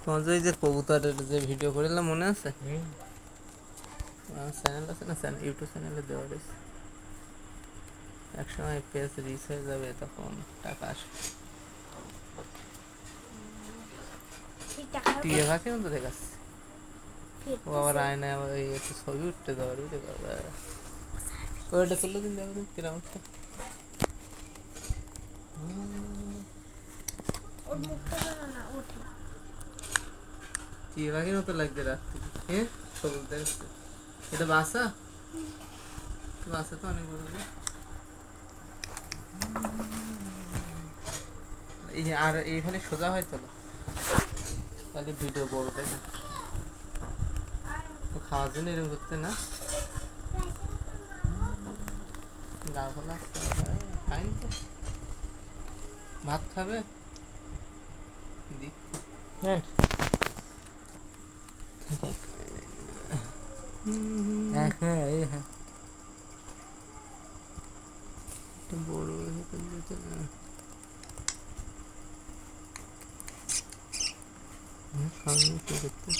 তোমার যে কবুতরের যে ভিডিও করিলাম মনে আছে? চ্যানেল আছে না, ইউটিউব চ্যানেলে দেওয়া রয়েছে। একসময় পেজ রিচ হয়ে যাবে, তখন টাকা আসবে। টিয়ে পাখি মতো দেখাচ্ছে। ও আবার আয়নায় আবার এই একটু ছবি উঠতে দেওয়ার ওইটা তুলে দিন, দেখো কিরম একটা। টিয়ে পাখির মতো লাগছে রাত্রি। হ্যাঁ, সবুজ দেখাচ্ছে। এটা বাসা, বাসা তো অনেক বড়। এই আর এইখানে সোজা হয় তো, তাহলে ভিডিও বড় দেখে তো খাওয়ার জন্য এরকম করতে না। গা খোলা খাইনি তো, ভাত খাবে দি। হ্যাঁ হ্যাঁ বড় খাওয়া করতে